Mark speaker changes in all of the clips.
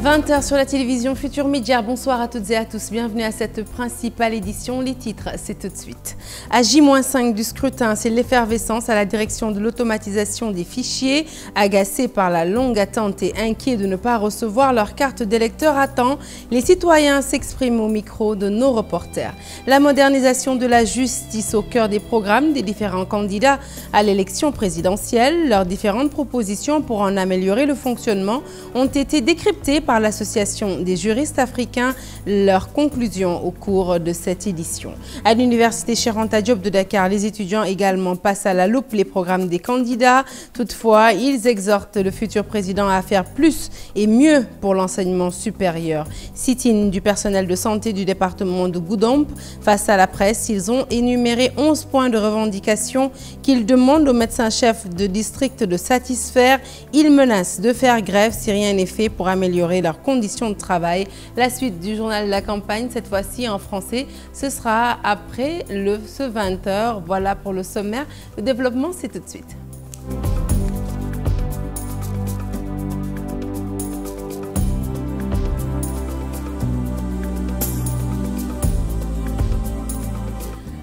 Speaker 1: 20h sur la télévision Futur Média. Bonsoir à toutes et à tous. Bienvenue à cette principale édition. Les titres, c'est tout de suite. À J-5 du scrutin, c'est l'effervescence à la direction de l'automatisation des fichiers. Agacés par la longue attente et inquiets de ne pas recevoir leur carte d'électeur à temps, les citoyens s'expriment au micro de nos reporters. La modernisation de la justice au cœur des programmes des différents candidats à l'élection présidentielle. Leurs différentes propositions pour en améliorer le fonctionnement ont été décryptées par l'Association des juristes africains, leurs conclusions au cours de cette édition. À l'université Cheikh Anta Diop de Dakar, les étudiants également passent à la loupe les programmes des candidats. Toutefois, ils exhortent le futur président à faire plus et mieux pour l'enseignement supérieur. Sit-in du personnel de santé du département de Goudomp. Face à la presse, ils ont énuméré 11 points de revendication qu'ils demandent au médecin-chef de district de satisfaire. Ils menacent de faire grève si rien n'est fait pour améliorer leurs conditions de travail. La suite du journal de la campagne, cette fois-ci en français, ce sera après ce 20h. Voilà pour le sommaire. Le développement, c'est tout de suite.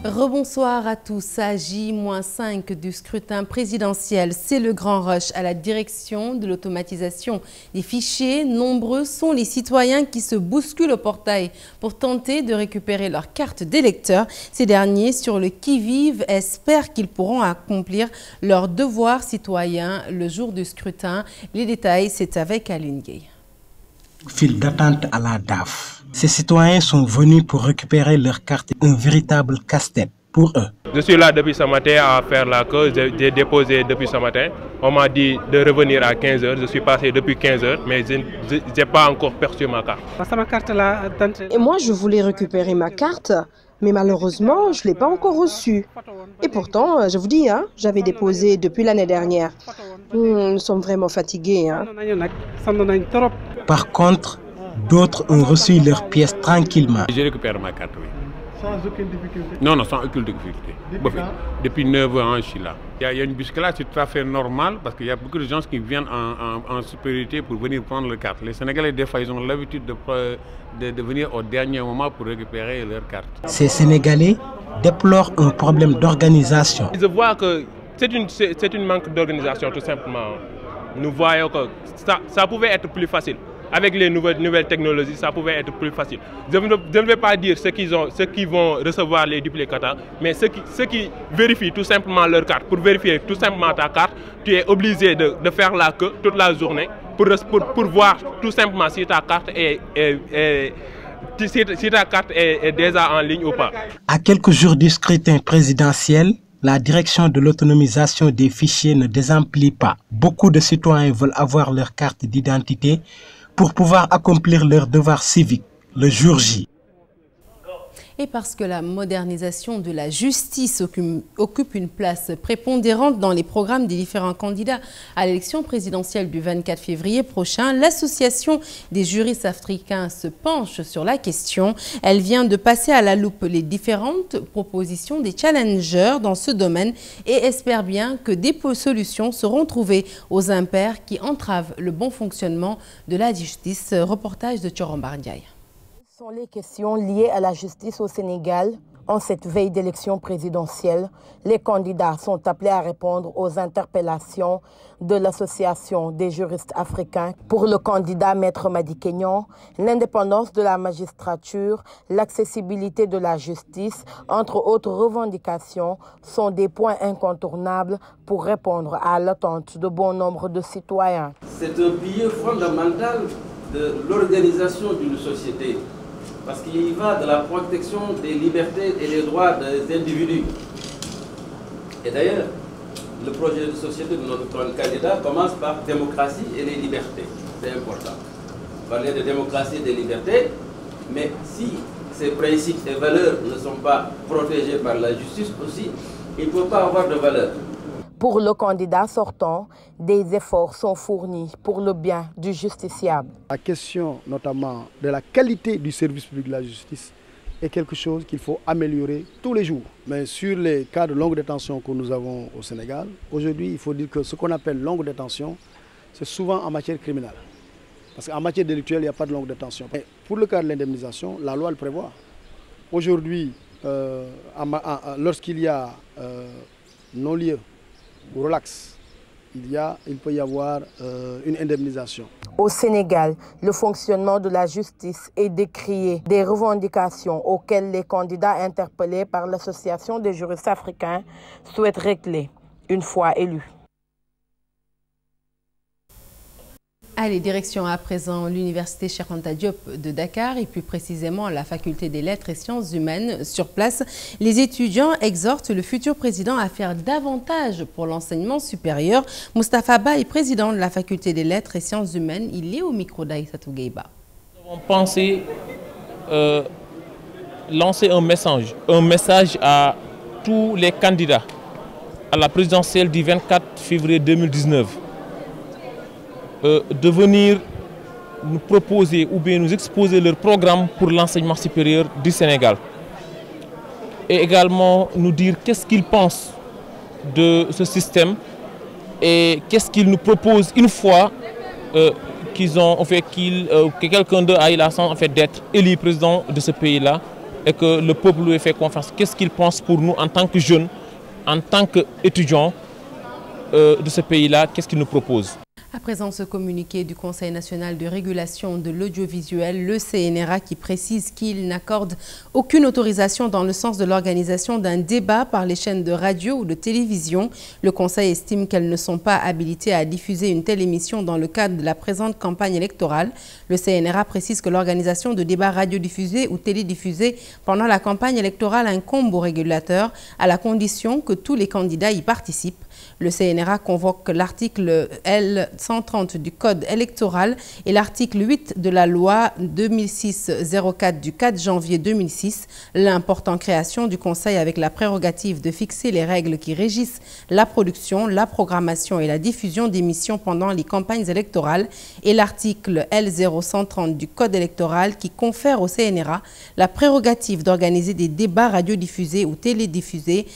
Speaker 1: Rebonsoir à tous. À J-5 du scrutin présidentiel, c'est le grand rush à la direction de l'automatisation des fichiers. Nombreux sont les citoyens qui se bousculent au portail pour tenter de récupérer leur carte d'électeur. Ces derniers, sur le qui-vive, espèrent qu'ils pourront accomplir leurs devoirs citoyens le jour du scrutin. Les détails, c'est avec Aline Gueye.
Speaker 2: File d'attente à la DAF. Ces citoyens sont venus pour récupérer leur carte, un véritable casse-tête pour eux.
Speaker 3: Je suis là depuis ce matin à faire la queue, j'ai déposé depuis ce matin. On m'a dit de revenir à 15h, je suis passé depuis 15h, mais je n'ai pas encore perçu ma carte.
Speaker 4: Et moi, je voulais récupérer ma carte, mais malheureusement, je ne l'ai pas encore reçue. Et pourtant, je vous dis, j'avais déposé depuis l'année dernière. Nous sommes vraiment fatigués.
Speaker 2: Par contre, d'autres ont reçu leurs pièces tranquillement.
Speaker 3: Je récupère ma carte, oui.
Speaker 5: Sans aucune difficulté?
Speaker 3: Non, sans aucune difficulté. Depuis 9 ans, je suis là. Il y a une bousculade, c'est tout à fait normal parce qu'il y a beaucoup de gens qui viennent en supériorité pour venir prendre leur carte. Les Sénégalais, des fois, ils ont l'habitude de venir au dernier moment pour récupérer leur carte.
Speaker 2: Ces Sénégalais déplorent un problème d'organisation.
Speaker 3: Je vois que c'est une manque d'organisation, tout simplement. Nous voyons que ça pouvait être plus facile. Avec les nouvelles technologies, ça pouvait être plus facile. Je ne vais pas dire ceux qui vont recevoir les duplicata, mais ceux qui vérifient tout simplement leur carte. Pour vérifier tout simplement ta carte, tu es obligé de faire la queue toute la journée pour voir tout simplement si ta carte si ta carte est déjà en ligne ou pas.
Speaker 2: À quelques jours du scrutin présidentiel, la direction de l'autonomisation des fichiers ne désemplit pas. Beaucoup de citoyens veulent avoir leur carte d'identité pour pouvoir accomplir leurs devoirs civiques le jour J.
Speaker 1: Et parce que la modernisation de la justice occupe une place prépondérante dans les programmes des différents candidats à l'élection présidentielle du 24 février prochain, l'Association des juristes africains se penche sur la question. Elle vient de passer à la loupe les différentes propositions des challengers dans ce domaine et espère bien que des solutions seront trouvées aux impairs qui entravent le bon fonctionnement de la justice. Reportage de Thiorombar Ndiaye.
Speaker 4: Ce sont les questions liées à la justice au Sénégal. En cette veille d'élection présidentielle, les candidats sont appelés à répondre aux interpellations de l'Association des juristes africains. Pour le candidat Maître Madi Kenyon, l'indépendance de la magistrature, l'accessibilité de la justice, entre autres revendications, sont des points incontournables pour répondre à l'attente de bon nombre de citoyens.
Speaker 6: C'est un pilier fondamental de l'organisation d'une société. Parce qu'il y va de la protection des libertés et des droits des individus. Et d'ailleurs, le projet de société de notre candidat commence par démocratie et les libertés. C'est important. Parler de démocratie et de libertés, mais si ces principes et valeurs ne sont pas protégés par la justice aussi, il ne peut pas avoir de valeur.
Speaker 4: Pour le candidat sortant, des efforts sont fournis pour le bien du justiciable.
Speaker 5: La question notamment de la qualité du service public de la justice est quelque chose qu'il faut améliorer tous les jours. Mais sur les cas de longue détention que nous avons au Sénégal, aujourd'hui il faut dire que ce qu'on appelle longue détention, c'est souvent en matière criminelle. Parce qu'en matière délictuelle, il n'y a pas de longue détention. Mais pour le cas de l'indemnisation, la loi le prévoit. Aujourd'hui, lorsqu'il y a non-lieu ou relax, il peut y avoir une indemnisation.
Speaker 4: Au Sénégal, le fonctionnement de la justice est décrié. Des revendications auxquelles les candidats interpellés par l'Association des juristes africains souhaitent régler une fois élus.
Speaker 1: Allez, direction à présent l'université Cheikh Anta Diop de Dakar et plus précisément la faculté des lettres et sciences humaines. Sur place, les étudiants exhortent le futur président à faire davantage pour l'enseignement supérieur. Moustapha Ba est président de la faculté des lettres et sciences humaines. Il est au micro d'Aïssatou Gueiba.
Speaker 7: Nous avons pensé lancer un message à tous les candidats à la présidentielle du 24 février 2019. De venir nous proposer ou bien nous exposer leur programme pour l'enseignement supérieur du Sénégal. Et également nous dire qu'est-ce qu'ils pensent de ce système et qu'est-ce qu'ils nous proposent une fois que quelqu'un d'eux a eu la chance d'être élu président de ce pays-là et que le peuple lui ait fait confiance. Qu'est-ce qu'ils pensent pour nous en tant que jeunes, en tant qu'étudiants de ce pays-là, qu'est-ce qu'ils nous proposent?
Speaker 1: À présent, ce communiqué du Conseil national de régulation de l'audiovisuel, le CNRA, qui précise qu'il n'accorde aucune autorisation dans le sens de l'organisation d'un débat par les chaînes de radio ou de télévision. Le Conseil estime qu'elles ne sont pas habilitées à diffuser une telle émission dans le cadre de la présente campagne électorale. Le CNRA précise que l'organisation de débats radiodiffusés ou télédiffusés pendant la campagne électorale incombe au régulateur à la condition que tous les candidats y participent. Le CNRA convoque l'article L130 du Code électoral et l'article 8 de la loi 2006-04 du 4 janvier 2006, l'importante création du Conseil avec la prérogative de fixer les règles qui régissent la production, la programmation et la diffusion d'émissions pendant les campagnes électorales et l'article L0130 du Code électoral qui confère au CNRA la prérogative d'organiser des débats radiodiffusés ou télévisés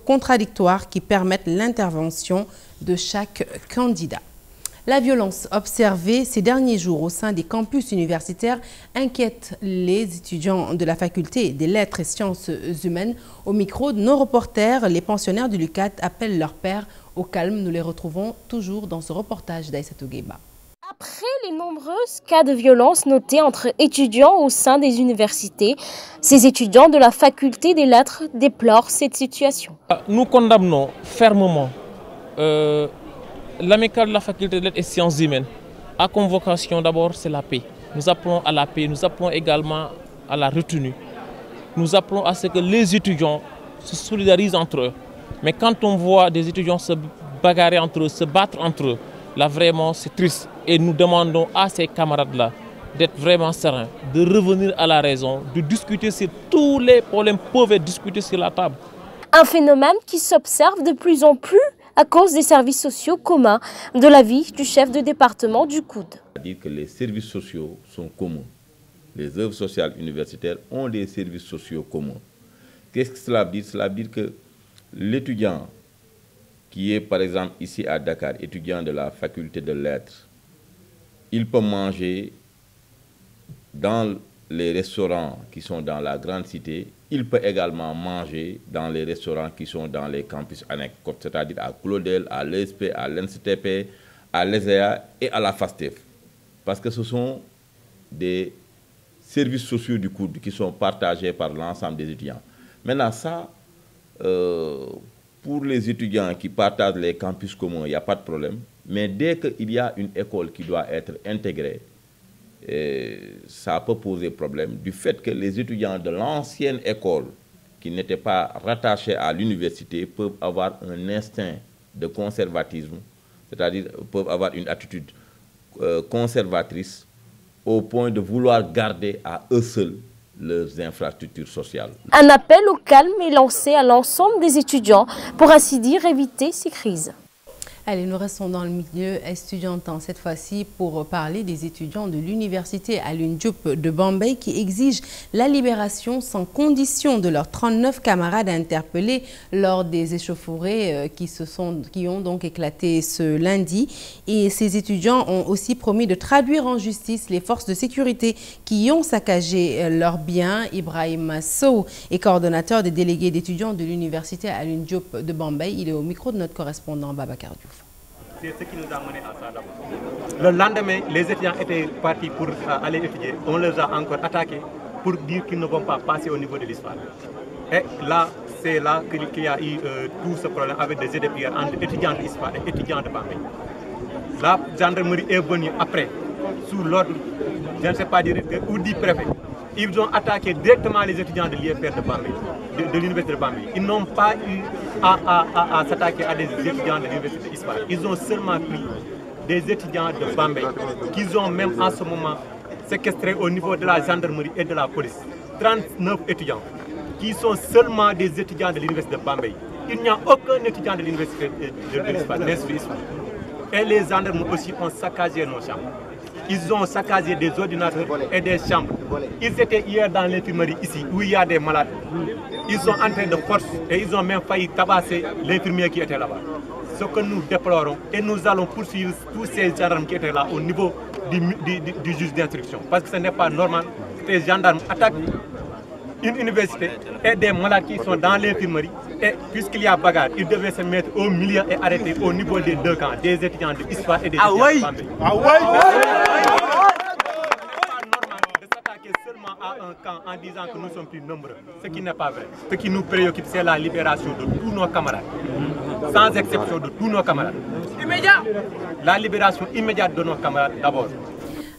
Speaker 1: contradictoires qui permettent l'intervention de chaque candidat. La violence observée ces derniers jours au sein des campus universitaires inquiète les étudiants de la faculté des lettres et sciences humaines. Au micro de nos reporters, les pensionnaires du LUCAT appellent leur père au calme. Nous les retrouvons toujours dans ce reportage d'Aïssatou Gueiba.
Speaker 8: Après les nombreux cas de violence notés entre étudiants au sein des universités, ces étudiants de la faculté des lettres déplorent cette situation.
Speaker 7: Nous condamnons fermement l'amicale de la faculté des lettres et sciences humaines. À convocation d'abord, c'est la paix. Nous appelons à la paix, nous appelons également à la retenue. Nous appelons à ce que les étudiants se solidarisent entre eux. Mais quand on voit des étudiants se bagarrer entre eux, se battre entre eux, là vraiment c'est triste et nous demandons à ces camarades-là d'être vraiment sereins, de revenir à la raison, de discuter sur tous les problèmes peuvent être discutés sur la table.
Speaker 8: Un phénomène qui s'observe de plus en plus à cause des services sociaux communs de l'avis du chef de département du COUD.
Speaker 9: C'est-à-dire que les services sociaux sont communs. Les œuvres sociales universitaires ont des services sociaux communs. Qu'est-ce que cela veut dire? Cela veut dire que l'étudiant qui est par exemple ici à Dakar, étudiant de la faculté de lettres, il peut manger dans les restaurants qui sont dans la grande cité, il peut également manger dans les restaurants qui sont dans les campus annexes, c'est-à-dire à Claudel, à l'ESP, à l'NCTP, à l'ESEA et à la FASTEF. Parce que ce sont des services sociaux du COUD qui sont partagés par l'ensemble des étudiants. Maintenant, ça, pour les étudiants qui partagent les campus communs, il n'y a pas de problème. Mais dès qu'il y a une école qui doit être intégrée, ça peut poser problème du fait que les étudiants de l'ancienne école qui n'étaient pas rattachés à l'université peuvent avoir un instinct de conservatisme, c'est-à-dire peuvent avoir une attitude conservatrice au point de vouloir garder à eux seuls leurs infrastructures sociales.
Speaker 8: Un appel au calme est lancé à l'ensemble des étudiants pour ainsi dire éviter ces crises.
Speaker 1: Allez, nous restons dans le milieu estudiantin cette fois-ci pour parler des étudiants de l'université Alioune Diop de Bambey qui exigent la libération sans condition de leurs 39 camarades interpellés lors des échauffourées qui ont donc éclaté ce lundi. Et ces étudiants ont aussi promis de traduire en justice les forces de sécurité qui ont saccagé leurs biens. Ibrahim Sow est coordonnateur des délégués d'étudiants de l'université Alioune Diop de Bambey. Il est au micro de notre correspondant Babacar Diouf.
Speaker 10: C'est ce qui nous a mené à ça d'abord. Le lendemain, les étudiants étaient partis pour aller étudier. On les a encore attaqués pour dire qu'ils ne vont pas passer au niveau de l'ISFA. Et là, c'est là qu'il y a eu tout ce problème avec des EDPR entre étudiants de l'ISFA et étudiants de Bambey. La gendarmerie est venue après, sous l'ordre, je ne sais pas dire, ou du préfet. Ils ont attaqué directement les étudiants de l'IFR de Bambey, de l'université de Bambey. Ils n'ont pas eu à s'attaquer à des étudiants de l'université d'ISFA. Ils ont seulement pris des étudiants de Bambey, qu'ils ont même en ce moment séquestrés au niveau de la gendarmerie et de la police. 39 étudiants, qui sont seulement des étudiants de l'université de Bambey. Il n'y a aucun étudiant de l'université de l'ISFA. Et les gendarmes aussi ont saccagé nos chambres. Ils ont saccagé des ordinateurs et des chambres. Ils étaient hier dans l'infirmerie ici, où il y a des malades. Ils sont entrés de force et ils ont même failli tabasser l'infirmier qui était là-bas. Ce que nous déplorons, et nous allons poursuivre tous ces gendarmes qui étaient là au niveau du juge d'instruction. Parce que ce n'est pas normal que ces gendarmes attaquent une université et des malades qui sont dans l'infirmerie. Et puisqu'il y a bagarre, ils devaient se mettre au milieu et arrêter au niveau des deux camps, des étudiants de l'ISFA et des étudiants de Bambey. Seulement à un camp en disant que nous sommes plus nombreux, ce qui n'est pas vrai. Ce qui nous préoccupe, c'est la libération de tous nos camarades, sans exception de tous nos camarades. Immédiat. La libération immédiate de nos camarades d'abord.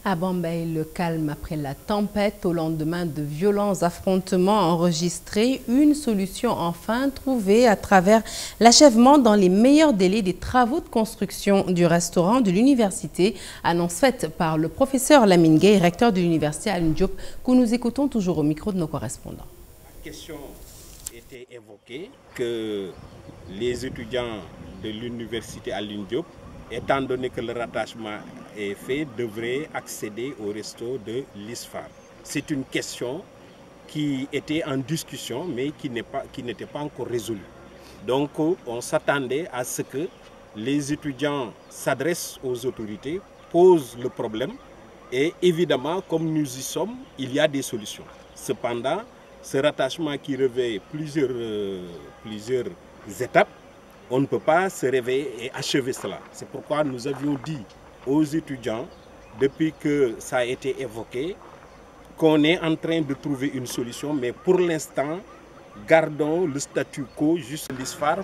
Speaker 1: À Bambey, le calme après la tempête au lendemain de violents affrontements enregistrés. Une solution enfin trouvée à travers l'achèvement dans les meilleurs délais des travaux de construction du restaurant de l'université. Annonce faite par le professeur Lamine Gueye, recteur de l'université Alioune Diop, que nous écoutons toujours au micro de nos correspondants.
Speaker 11: La question était évoquée que les étudiants de l'université Alioune Diop, étant donné que le rattachement est fait, devraient accéder au resto de l'ISFA. C'est une question qui était en discussion, mais qui n'était pas encore résolue. Donc, on s'attendait à ce que les étudiants s'adressent aux autorités, posent le problème, et évidemment, comme nous y sommes, il y a des solutions. Cependant, ce rattachement qui revêt plusieurs étapes, on ne peut pas se réveiller et achever cela. C'est pourquoi nous avions dit aux étudiants, depuis que ça a été évoqué, qu'on est en train de trouver une solution, mais pour l'instant, gardons le statu quo. Juste l'ISFAR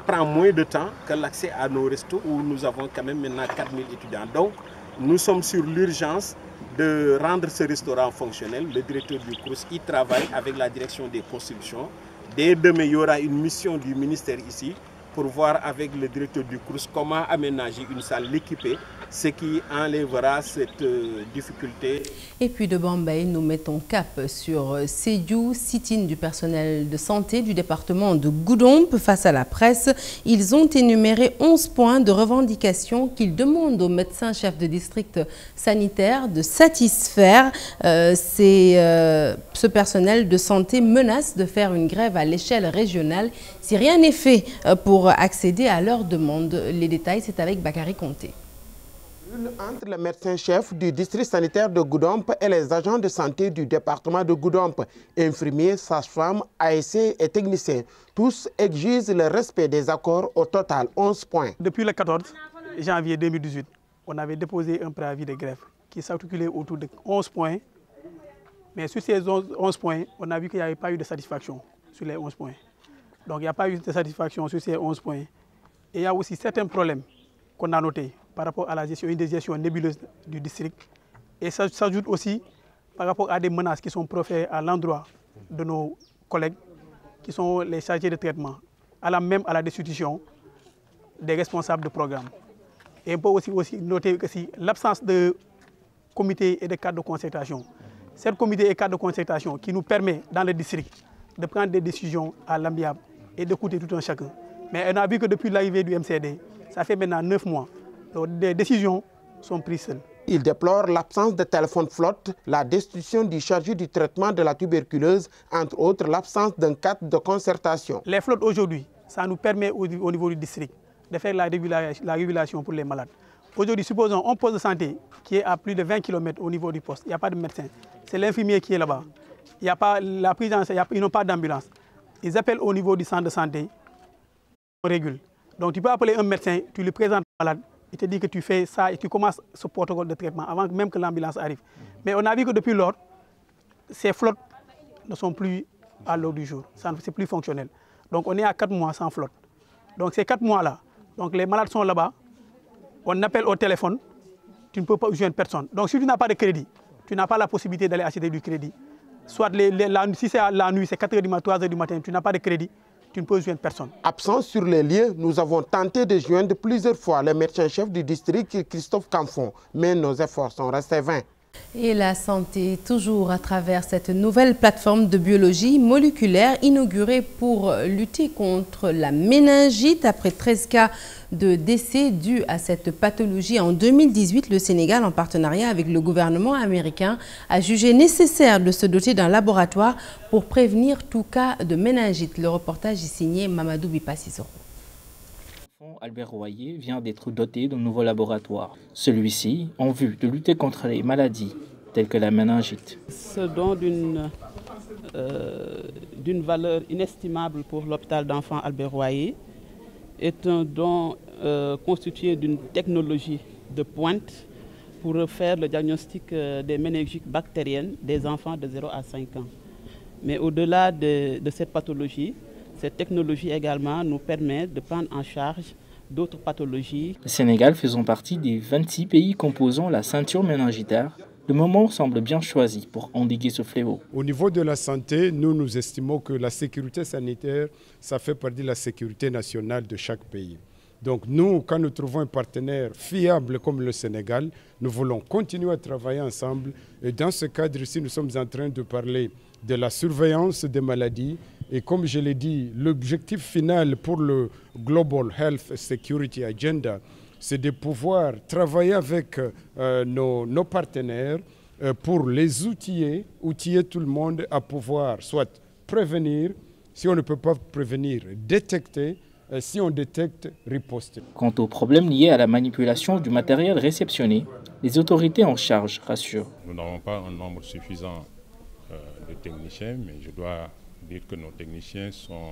Speaker 11: prend moins de temps que l'accès à nos restos où nous avons quand même maintenant 4000 étudiants. Donc, nous sommes sur l'urgence de rendre ce restaurant fonctionnel. Le directeur du CROUS y travaille avec la direction des constructions. Dès demain, il y aura une mission du ministère ici pour voir avec le directeur du CROUS comment aménager une salle, l'équiper, ce qui enlèvera cette difficulté.
Speaker 1: Et puis de Bambey, nous mettons cap sur Sédhiou, sit-in du personnel de santé du département de Goudomp. Face à la presse, ils ont énuméré 11 points de revendication qu'ils demandent aux médecins chefs de district sanitaire de satisfaire. Ce personnel de santé menace de faire une grève à l'échelle régionale si rien n'est fait pour accéder à leurs demandes. Les détails, c'est avec Bakary Conté.
Speaker 12: Entre le médecin-chef du district sanitaire de Goudomp et les agents de santé du département de Goudomp, infirmiers, sages-femmes, ASC et techniciens, tous exigent le respect des accords, au total 11 points.
Speaker 13: Depuis le 14 janvier 2018, on avait déposé un préavis de grève qui s'articulait autour de 11 points. Mais sur ces 11 points, on a vu qu'il n'y avait pas eu de satisfaction sur les 11 points. Donc il n'y a pas eu de satisfaction sur ces 11 points. Et il y a aussi certains problèmes qu'on a notés par rapport à la gestion, une des gestions nébuleuses du district. Et ça s'ajoute aussi par rapport à des menaces qui sont proférées à l'endroit de nos collègues qui sont les chargés de traitement, même à la destitution des responsables de programme. Et on peut aussi noter aussi l'absence de comité et de cadre de concertation. Cette comité et cadre de concertation qui nous permet dans le district de prendre des décisions à l'amiable et d'écouter tout un chacun. Mais on a vu que depuis l'arrivée du MCD, ça fait maintenant 9 mois. Donc des décisions sont prises seules.
Speaker 12: Il déplore l'absence de téléphone flotte, la destitution du chargé du traitement de la tuberculose, entre autres l'absence d'un cadre de concertation.
Speaker 13: Les flottes aujourd'hui, ça nous permet au niveau du district de faire la régulation pour les malades. Aujourd'hui, supposons un poste de santé qui est à plus de 20 km au niveau du poste. Il n'y a pas de médecin. C'est l'infirmier qui est là-bas. Il n'y a pas la prise en charge, ils n'ont pas d'ambulance. Ils appellent au niveau du centre de santé, on régule. Donc tu peux appeler un médecin, tu lui présentes le malade, il te dit que tu fais ça et tu commences ce protocole de traitement avant même que l'ambulance arrive. Mais on a vu que depuis lors, ces flottes ne sont plus à l'ordre du jour. C'est plus fonctionnel. Donc on est à 4 mois sans flotte. Donc ces 4 mois-là, donc les malades sont là-bas, on appelle au téléphone, tu ne peux pas joindre personne. Donc si tu n'as pas de crédit, tu n'as pas la possibilité d'aller acheter du crédit. Soit si c'est la nuit, c'est 4 h du matin, 3 h du matin, tu n'as pas de crédit, tu ne peux joindre personne.
Speaker 12: Absent sur les lieux, nous avons tenté de joindre plusieurs fois le médecin-chef du district, Christophe Camfon, mais nos efforts sont restés vains.
Speaker 1: Et la santé, toujours à travers cette nouvelle plateforme de biologie moléculaire inaugurée pour lutter contre la méningite. Après 13 cas de décès dus à cette pathologie en 2018, le Sénégal, en partenariat avec le gouvernement américain, a jugé nécessaire de se doter d'un laboratoire pour prévenir tout cas de méningite. Le reportage est signé Mamadou Bipa-Sissoro.
Speaker 14: Albert Royer vient d'être doté d'un nouveau laboratoire. Celui-ci en vue de lutter contre les maladies telles que la méningite.
Speaker 15: Ce don d'une valeur inestimable pour l'hôpital d'enfants Albert Royer est un don constitué d'une technologie de pointe pour faire le diagnostic des méningites bactériennes des enfants de 0 à 5 ans. Mais au-delà de cette pathologie, cette technologie également nous permet de prendre en charge d'autres pathologies.
Speaker 14: Le Sénégal faisant partie des 26 pays composant la ceinture méningitaire, le moment semble bien choisi pour endiguer ce fléau.
Speaker 16: Au niveau de la santé, nous estimons que la sécurité sanitaire, ça fait partie de la sécurité nationale de chaque pays. Donc nous, quand nous trouvons un partenaire fiable comme le Sénégal, nous voulons continuer à travailler ensemble. Et dans ce cadre-ci, nous sommes en train de parler de la surveillance des maladies. Et comme je l'ai dit, l'objectif final pour le Global Health Security Agenda, c'est de pouvoir travailler avec nos partenaires pour les outiller tout le monde à pouvoir soit prévenir, si on ne peut pas prévenir, détecter, si on détecte, riposter.
Speaker 14: Quant aux problèmes liés à la manipulation du matériel réceptionné, les autorités en charge rassurent.
Speaker 17: Nous n'avons pas un nombre suffisant de techniciens, mais je dois dire que nos techniciens sont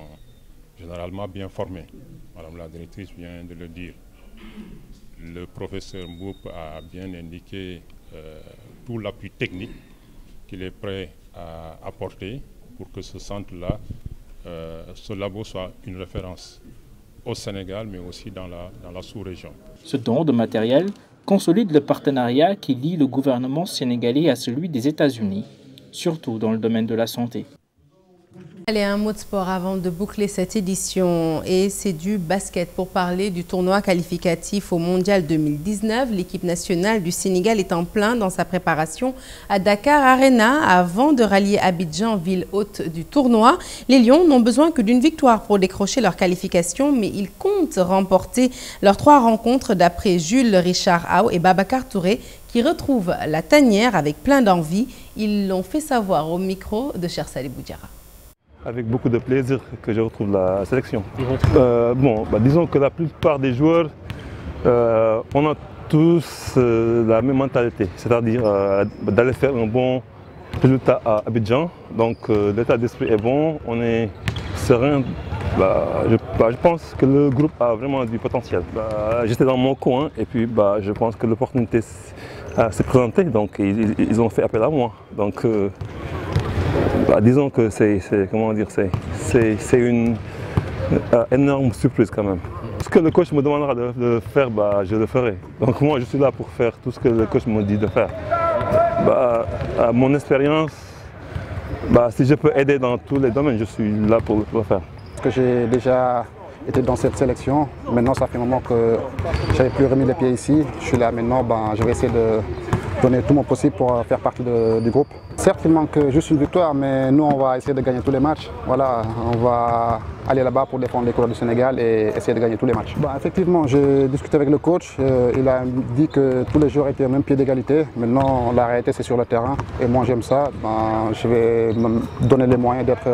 Speaker 17: généralement bien formés. Madame la directrice vient de le dire. Le professeur Mboup a bien indiqué tout l'appui technique qu'il est prêt à apporter pour que ce centre-là, ce labo soit une référence au Sénégal, mais aussi dans la sous-région.
Speaker 14: Ce don de matériel consolide le partenariat qui lie le gouvernement sénégalais à celui des États-Unis, surtout dans le domaine de la santé.
Speaker 1: Allez, un mot de sport avant de boucler cette édition, et c'est du basket pour parler du tournoi qualificatif au Mondial 2019. L'équipe nationale du Sénégal est en plein dans sa préparation à Dakar Arena avant de rallier Abidjan, ville hôte du tournoi. Les Lions n'ont besoin que d'une victoire pour décrocher leur qualification, mais ils comptent remporter leurs 3 rencontres d'après Jules Richard Aou et Babacar Touré qui retrouvent la tanière avec plein d'envie. Ils l'ont fait savoir au micro de Cher Saleh Boudiara.
Speaker 18: Avec beaucoup de plaisir que je retrouve la sélection. Disons que la plupart des joueurs, on a tous la même mentalité, c'est-à-dire d'aller faire un bon résultat à Abidjan. Donc l'état d'esprit est bon, on est serein. Je pense que le groupe a vraiment du potentiel. J'étais dans mon coin et puis je pense que l'opportunité s'est présentée, donc ils ont fait appel à moi. Donc, disons que c'est une énorme surprise quand même. Ce que le coach me demandera de faire, je le ferai. Donc moi je suis là pour faire tout ce que le coach me dit de faire. À mon expérience, si je peux aider dans tous les domaines, je suis là pour le faire.
Speaker 19: Parce que j'ai déjà été dans cette sélection, maintenant ça fait un moment que je n'avais plus remis les pieds ici. Je suis là maintenant, je vais essayer donner tout mon possible pour faire partie du groupe. Certes, il manque juste une victoire, mais nous, on va essayer de gagner tous les matchs. Voilà, on va aller là-bas pour défendre les couleurs du Sénégal et essayer de gagner tous les matchs. Effectivement, j'ai discuté avec le coach. Il a dit que tous les joueurs étaient au même pied d'égalité. Maintenant, la réalité, c'est sur le terrain. Et moi, j'aime ça. Je vais me donner les moyens d'être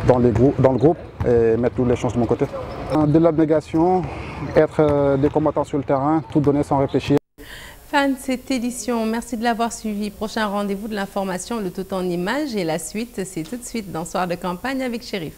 Speaker 19: dans le groupe et mettre toutes les chances de mon côté. De l'abnégation, être des combattants sur le terrain, tout donner sans réfléchir.
Speaker 1: Fin de cette édition, merci de l'avoir suivi. Prochain rendez-vous de l'information, le tout en images et la suite, c'est tout de suite dans Soir de campagne avec Chérif.